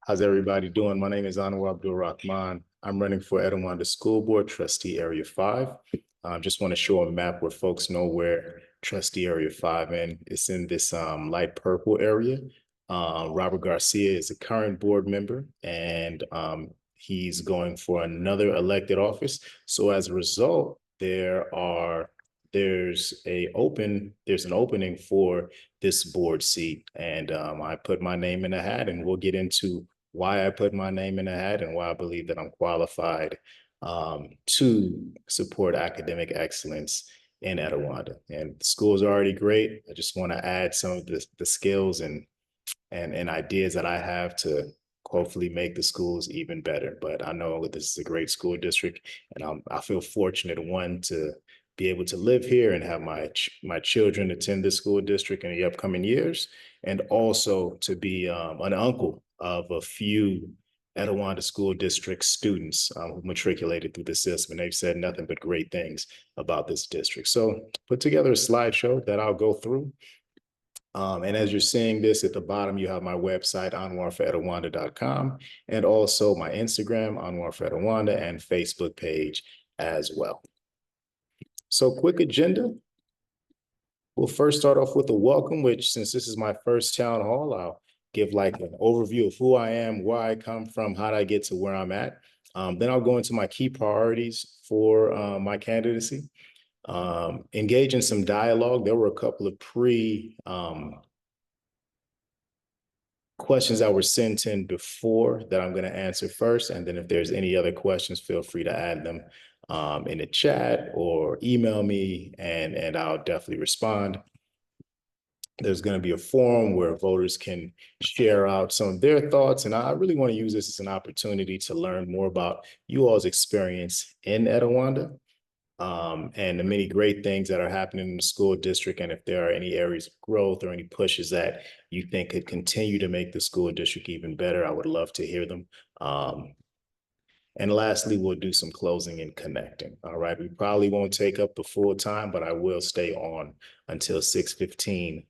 How's everybody doing? My name is Anwar. I'm running for Etiwanda School Board, Trustee Area 5. Just want to show a map where folks know where Trustee Area 5 is. It's in this light purple area. Robert Garcia is a current board member, and he's going for another elected office. So as a result, there's an opening for this board seat, and I put my name in the hat, and we'll get into why I put my name in the hat and why I believe that I'm qualified to support academic excellence in Etiwanda. And the school is already great. I just want to add some of the skills and ideas that I have to hopefully make the schools even better. But I know that this is a great school district, and I feel fortunate, one, to be able to live here and have my children attend this school district in the upcoming years, and also to be an uncle of a few Etiwanda School District students who matriculated through the system, and they've said nothing but great things about this district. So put together a slideshow that I'll go through. And as you're seeing this at the bottom, you have my website, anwarforetiwanda.com, and also my Instagram, Anwar for Etiwanda, and Facebook page as well. So quick agenda. We'll first start off with a welcome, which, since this is my first town hall, I'll give like an overview of who I am, where I come from, how did I get to where I'm at. Then I'll go into my key priorities for my candidacy. Engage in some dialogue. There were a couple of questions that were sent in before that I'm going to answer first. And then if there's any other questions, feel free to add them in the chat or email me, and I'll definitely respond. There's going to be a forum where voters can share out some of their thoughts. And I really want to use this as an opportunity to learn more about you all's experience in Etiwanda. And the many great things that are happening in the school district, and if there are any areas of growth or any pushes that you think could continue to make the school district even better, I would love to hear them. And lastly, we'll do some closing and connecting. All right, we probably won't take up the full time, but I will stay on until 6:15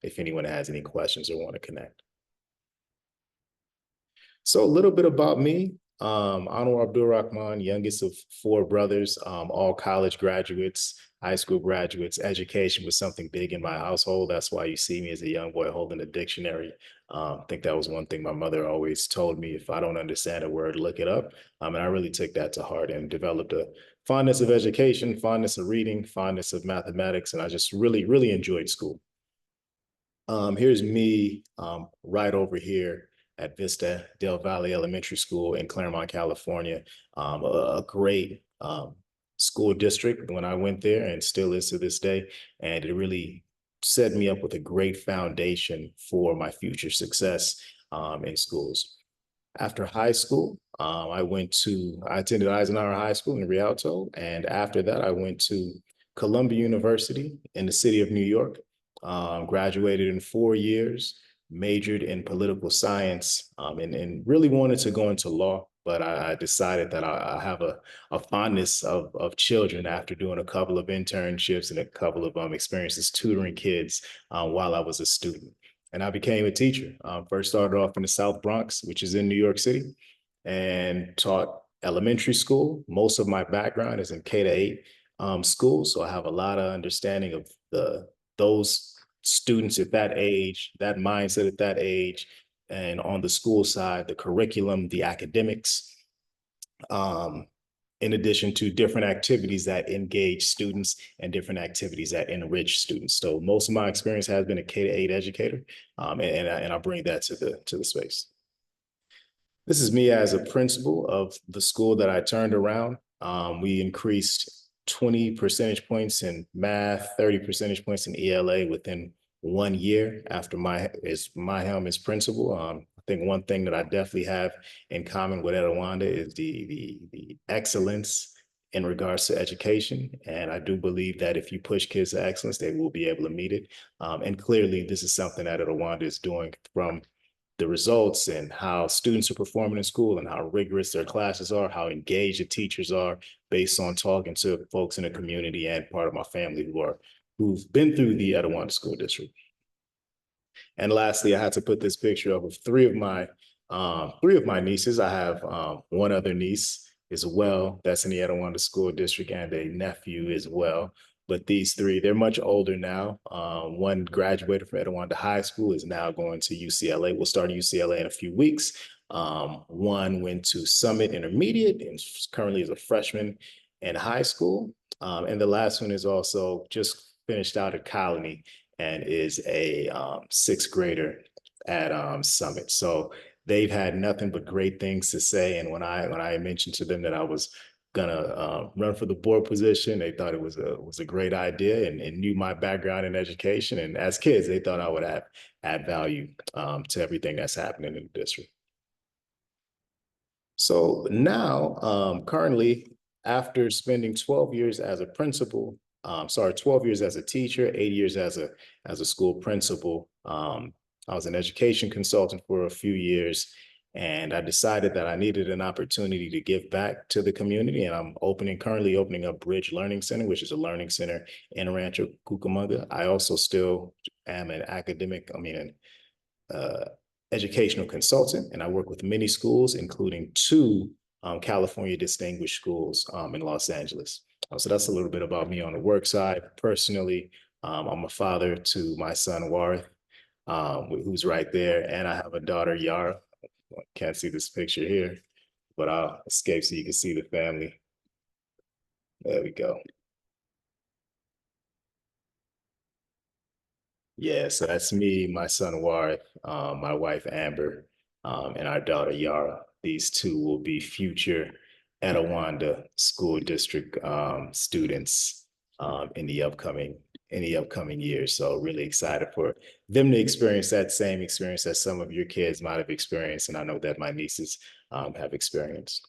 if anyone has any questions or want to connect. So a little bit about me. Anwar, youngest of four brothers, all college graduates, high school graduates. Education was something big in my household. That's why you see me as a young boy holding a dictionary. I think that was one thing my mother always told me: if I don't understand a word, look it up. And I really took that to heart and developed a fondness of education, fondness of reading, fondness of mathematics, and I just really enjoyed school. Here's me right over here at Vista Del Valle Elementary School in Claremont, California. A great school district when I went there, and still is to this day. And it really set me up with a great foundation for my future success in schools. After high school, I attended Eisenhower High School in Rialto. And after that, I went to Columbia University in the city of New York, graduated in 4 years, majored in political science, and really wanted to go into law. But I decided that I have a fondness of children after doing a couple of internships and a couple of experiences tutoring kids while I was a student. And I became a teacher. First started off in the South Bronx, which is in New York City, and taught elementary school. Most of my background is in K-8 schools, so I have a lot of understanding of those students at that age, that mindset at that age, and on the school side, the curriculum, the academics, in addition to different activities that engage students and different activities that enrich students. So most of my experience has been a K-8 educator, and I bring that to the space. This is me as a principal of the school that I turned around. We increased 20 percentage points in math, 30 percentage points in ELA within 1 year after my helm as principal. I think one thing that I definitely have in common with Etiwanda is the excellence in regards to education. And I do believe that if you push kids to excellence, they will be able to meet it. And clearly, this is something that Etiwanda is doing, from the results and how students are performing in school and how rigorous their classes are, how engaged the teachers are, based on talking to folks in the community and part of my family who've been through the Etiwanda School District. And lastly, I had to put this picture up of 3 of my Three of my nieces. I have one other niece as well that's in the Etiwanda School District and a nephew as well. But these three, they're much older now. One graduated from Etiwanda High School, is now going to UCLA. We'll start at UCLA in a few weeks. One went to Summit Intermediate and currently is a freshman in high school. And the last one is also just finished out at Colony and is a sixth grader at Summit. So they've had nothing but great things to say. And when I mentioned to them that I was gonna run for the board position, they thought it was a great idea and knew my background in education. And as kids, they thought I would add value to everything that's happening in the district. So now, currently, after spending 12 years as a principal, 12 years as a teacher, 8 years as a school principal, I was an education consultant for a few years, and I decided that I needed an opportunity to give back to the community. And I'm currently opening up Bridge Learning Center, which is a learning center in Rancho Cucamonga. I also still am an uh, educational consultant, and I work with many schools, including two California distinguished schools in Los Angeles. So that's a little bit about me on the work side. Personally, I'm a father to my son, Anwar, who's right there, and I have a daughter, Yara. Can't see this picture here, but I'll escape so you can see the family. There we go. Yeah, so that's me, my son Warith, my wife Amber, and our daughter Yara. These two will be future Etiwanda School District students in the upcoming years. So really excited for them to experience that same experience that some of your kids might have experienced, and I know that my nieces have experienced.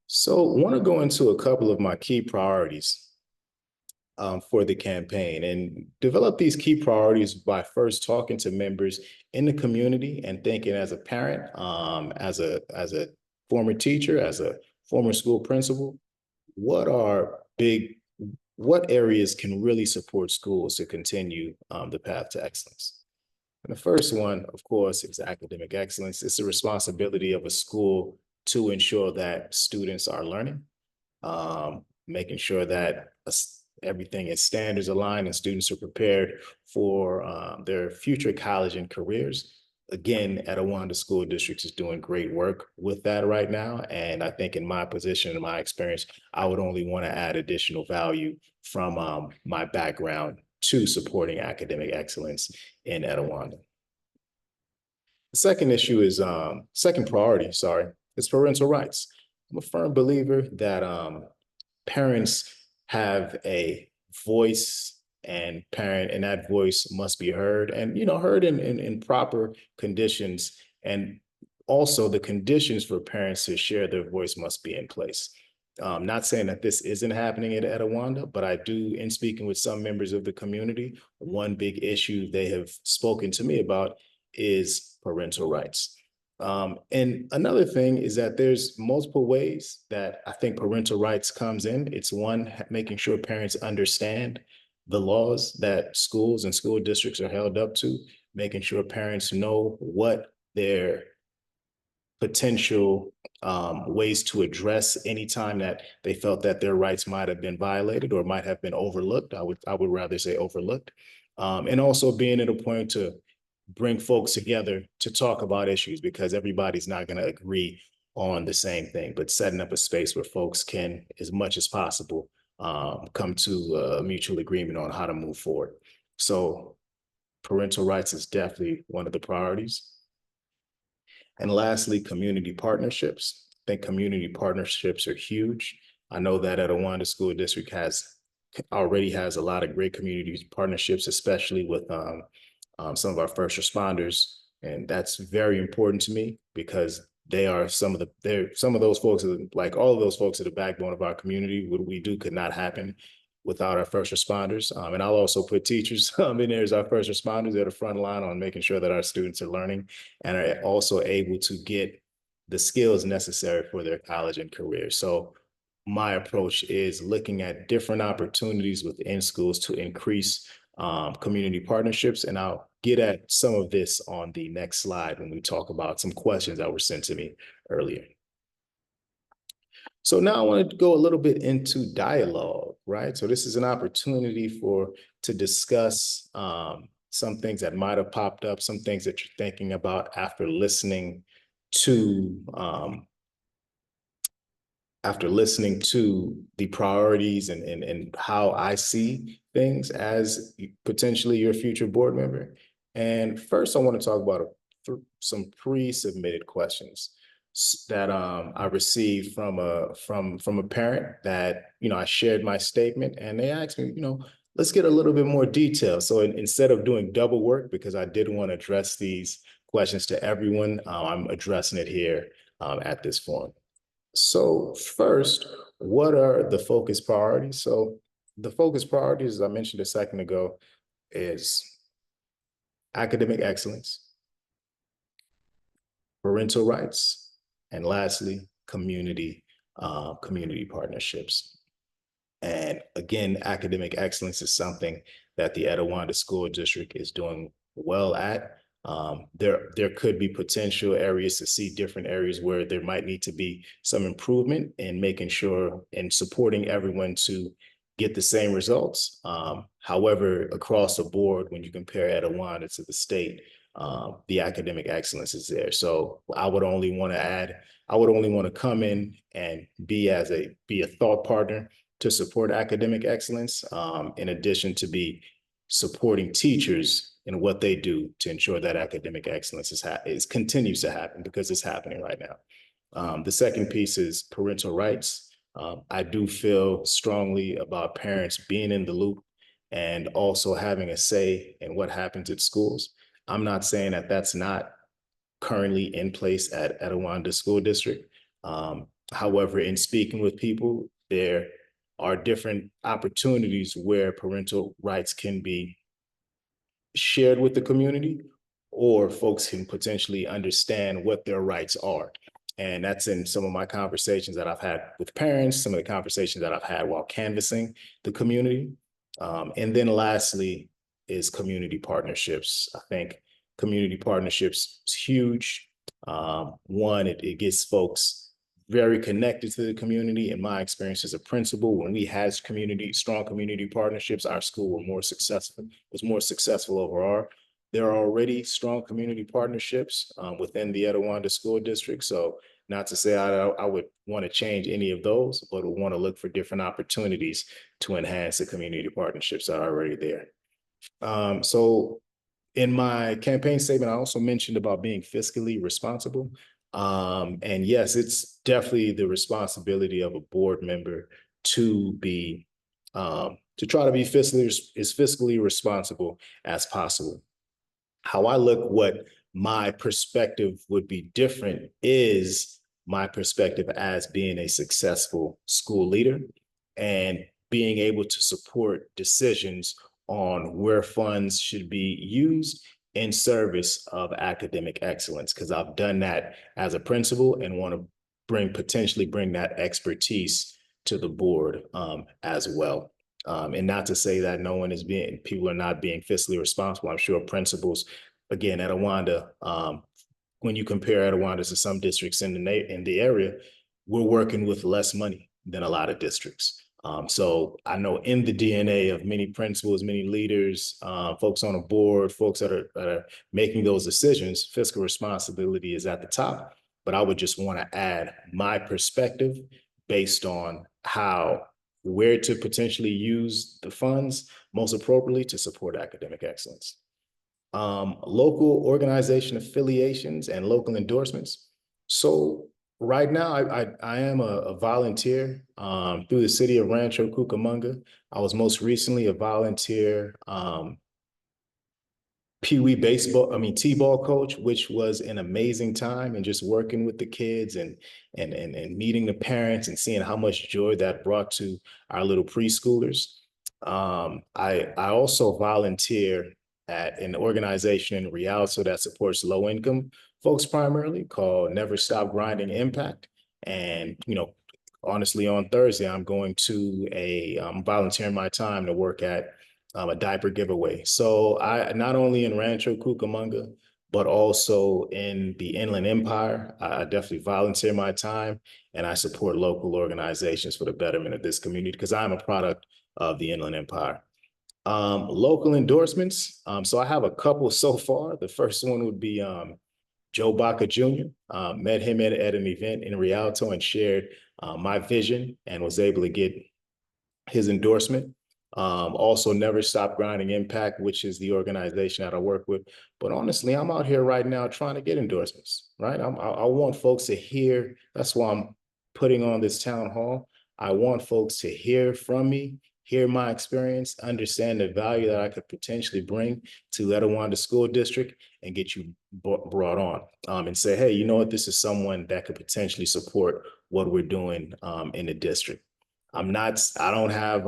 So, want to go into a couple of my key priorities for the campaign and develop these key priorities by first talking to members in the community and thinking as a parent, as a former teacher, as a former school principal, what are big, what areas can really support schools to continue the path to excellence? And the first one, of course, is academic excellence. It's the responsibility of a school to ensure that students are learning, making sure that everything is standards aligned and students are prepared for their future college and careers. Again, Etiwanda School District is doing great work with that right now. And I think in my position, in my experience, I would only want to add additional value from my background to supporting academic excellence in Etiwanda. The second issue is second priority, sorry, is parental rights. I'm a firm believer that parents have a voice and that voice must be heard and heard in proper conditions, and also the conditions for parents to share their voice must be in place. Not saying that this isn't happening at Etiwanda, but I do, in speaking with some members of the community, one big issue they have spoken to me about is parental rights. And another thing is that there's multiple ways that I think parental rights comes in. It's one, making sure parents understand the laws that schools and school districts are held up to, making sure parents know what their potential ways to address any time that they felt that their rights might have been violated or might have been overlooked. I would rather say overlooked. And also being at a point to bring folks together to talk about issues, because everybody's not going to agree on the same thing, but setting up a space where folks can, as much as possible, come to a mutual agreement on how to move forward. So parental rights is definitely one of the priorities. And lastly, community partnerships. I think community partnerships are huge. I know that Etiwanda School District already has a lot of great community partnerships, especially with some of our first responders. And that's very important to me because they're some of those folks, like all of those folks, are the backbone of our community. What we do could not happen without our first responders. And I'll also put teachers in there as our first responders. They're the front line on making sure that our students are learning and are also able to get the skills necessary for their college and career. So my approach is looking at different opportunities within schools to increase community partnerships. And I'll get at some of this on the next slide when we talk about some questions that were sent to me earlier. So now I want to go a little bit into dialogue, right? So this is an opportunity to discuss some things that might have popped up, some things that you're thinking about after listening to the priorities and how I see things as potentially your future board member. And first, I want to talk about some pre-submitted questions that I received from a parent that, I shared my statement, and they asked me, let's get a little bit more detail. So instead of doing double work, because I did want to address these questions to everyone, I'm addressing it here at this forum. So first, what are the focus priorities? So the focus priorities, as I mentioned a second ago, is academic excellence, parental rights, and lastly, community partnerships. And again, academic excellence is something that the Etiwanda School District is doing well at. There could be potential areas to see different areas where there might need to be some improvement in making sure and supporting everyone to get the same results. However, across the board, when you compare Etiwanda to the state, the academic excellence is there. So I would only want to come in and be a thought partner to support academic excellence, in addition to be supporting teachers in what they do to ensure that academic excellence continues to happen, because it's happening right now. The second piece is parental rights. I do feel strongly about parents being in the loop and also having a say in what happens at schools. I'm not saying that that's not currently in place at Etiwanda School District. However, in speaking with people, there are different opportunities where parental rights can be shared with the community, or folks can potentially understand what their rights are. And that's in some of my conversations that I've had with parents, some of the conversations that I've had while canvassing the community. And then lastly is community partnerships. I think community partnerships is huge. One, it gets folks very connected to the community. In my experience as a principal, when we had strong community partnerships, our school was more successful overall. There are already strong community partnerships within the Etiwanda School District. So not to say I would want to change any of those, but we want to look for different opportunities to enhance the community partnerships that are already there. So in my campaign statement, I also mentioned about being fiscally responsible. And yes, it's definitely the responsibility of a board member to try to be fiscally responsible as possible. How I look, what my perspective would be different is my perspective as being a successful school leader and being able to support decisions on where funds should be used in service of academic excellence, because I've done that as a principal and want to potentially bring that expertise to the board as well. And not to say that people are not being fiscally responsible. I'm sure principals, again, at Etiwanda, when you compare Etiwanda to some districts in the area, we're working with less money than a lot of districts. So I know in the DNA of many principals, many leaders, folks on a board, folks that are making those decisions, fiscal responsibility is at the top. But I would just want to add my perspective based on where to potentially use the funds most appropriately to support academic excellence. Local organization affiliations and local endorsements. So right now, I am a volunteer through the city of Rancho Cucamonga. I was most recently a volunteer T-ball coach, which was an amazing time, and just working with the kids and meeting the parents and seeing how much joy that brought to our little preschoolers. I also volunteer at an organization in Rialto that supports low income folks primarily, called Never Stop Grinding Impact. And honestly, on Thursday, I'm going to I'm volunteering my time to work at a diaper giveaway. So I not only in Rancho Cucamonga, but also in the Inland Empire, I definitely volunteer my time and I support local organizations for the betterment of this community because I'm a product of the Inland Empire. Local endorsements. So I have a couple so far. The first one would be Joe Baca Jr. Met him at an event in Rialto and shared my vision and was able to get his endorsement. Also, Never Stop Grinding Impact, which is the organization that I work with. But honestly, I'm out here right now trying to get endorsements, right? I want folks to hear. That's why I'm putting on this town hall. I want folks to hear from me, hear my experience, understand the value that I could potentially bring to Etiwanda School District and get you brought on and say, hey, you know what? This is someone that could potentially support what we're doing in the district. I don't have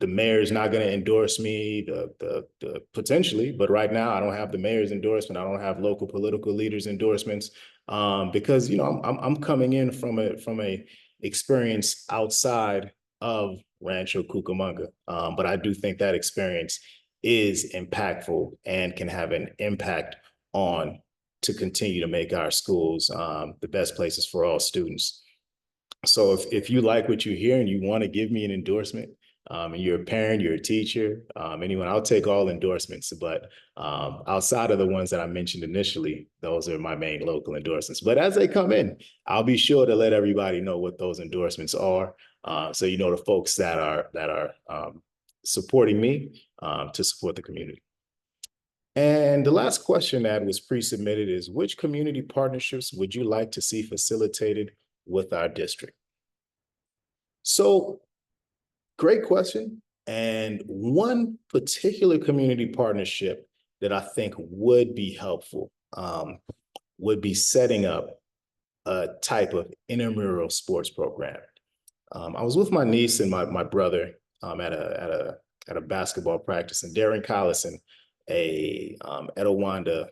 the mayor's not going to endorse me, the potentially, but right now I don't have the mayor's endorsement. I don't have local political leaders' endorsements because I'm coming in from a experience outside of Rancho Cucamonga, but I do think that experience is impactful and can have an impact on to continue to make our schools the best places for all students. So if you like what you hear and you want to give me an endorsement, and you're a parent, you're a teacher, anyone, I'll take all endorsements. But outside of the ones that I mentioned initially, those are my main local endorsements. But as they come in, I'll be sure to let everybody know what those endorsements are. So you know the folks that are supporting me to support the community. And the last question that was pre-submitted is, which community partnerships would you like to see facilitated with our district? So great question. And one particular community partnership that I think would be helpful would be setting up a type of intramural sports program. I was with my niece and my brother at a basketball practice, and Darren Collison, a Etiwanda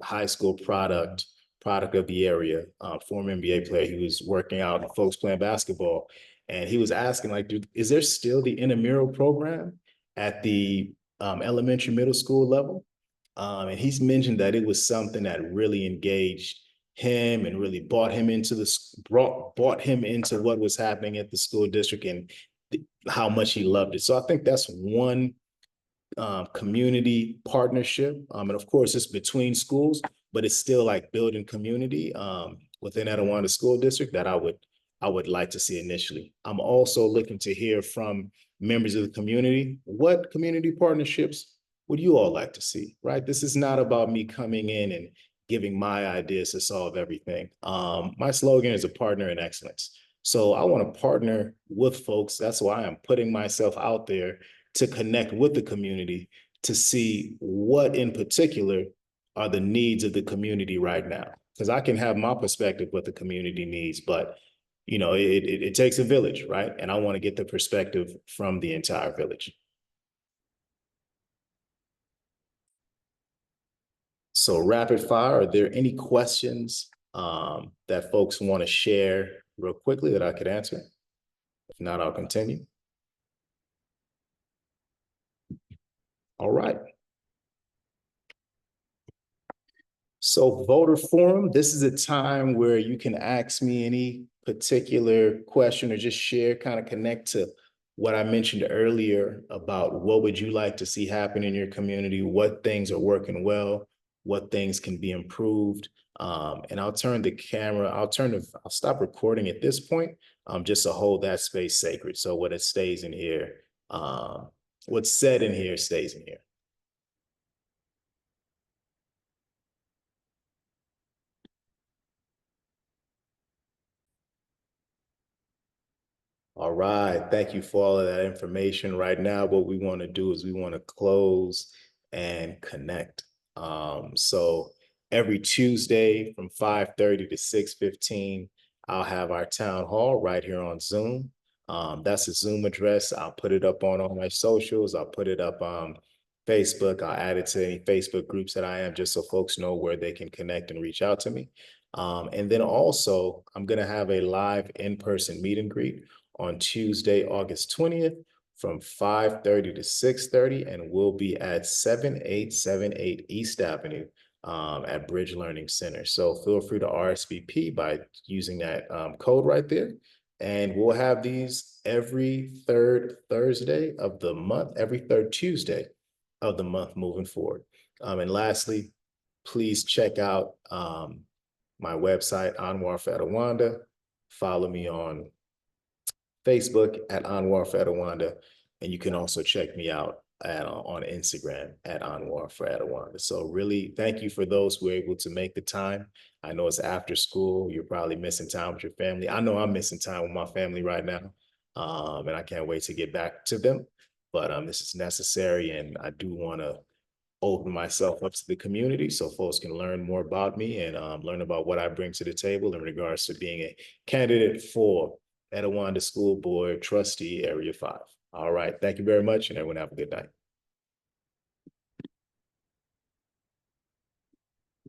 high school product of the area, former NBA player. He was working out and folks playing basketball. And he was asking, like, dude, is there still the intramural program at the elementary, middle school level? And he's mentioned that it was something that really engaged him and really brought him into what was happening at the school district and how much he loved it. So I think that's one community partnership. And of course, it's between schools, but it's still like building community within Etiwanda School District that I would like to see initially. I'm also looking to hear from members of the community. What community partnerships would you all like to see, right? This is not about me coming in and giving my ideas to solve everything. My slogan is a partner in excellence. So I want to partner with folks. That's why I'm putting myself out there to connect with the community to see what in particular are the needs of the community right now. Because I can have my perspective what the community needs, but it takes a village, right? And I want to get the perspective from the entire village. So rapid fire, are there any questions that folks want to share real quickly that I could answer? If not, I'll continue. All right. So voter forum, this is a time where you can ask me any particular question or just share, kind of connect to what I mentioned earlier about what would you like to see happen in your community, what things are working well, what things can be improved. And I'll turn the camera, I'll stop recording at this point, just to hold that space sacred. So what it stays in here, what's said in here stays in here. All right. Thank you for all of that information. Right now, what we want to do is we want to close and connect. So every Tuesday from 5:30 to 6:15, I'll have our town hall right here on Zoom. That's a Zoom address. I'll put it up on all my socials. I'll put it up on Facebook. I'll add it to any Facebook groups that I am just so folks know where they can connect and reach out to me. And then also, I'm going to have a live in-person meet and greet on Tuesday, August 20th from 5:30 to 6:30, and we'll be at 7878 East Avenue at Bridge Learning Center. So feel free to RSVP by using that code right there. And we'll have these every third Thursday of the month, every third Tuesday of the month moving forward. And lastly, please check out my website, Anwar for Etiwanda. Follow me on Facebook at Anwar for Etiwanda. And you can also check me out on Instagram at Anwar for Etiwanda. So really, thank you for those who are able to make the time. I know it's after school. You're probably missing time with your family. I know I'm missing time with my family right now. And I can't wait to get back to them. But this is necessary, and I do want to open myself up to the community so folks can learn more about me and learn about what I bring to the table in regards to being a candidate for Etiwanda School Board Trustee Area 5. All right. Thank you very much, and everyone have a good night.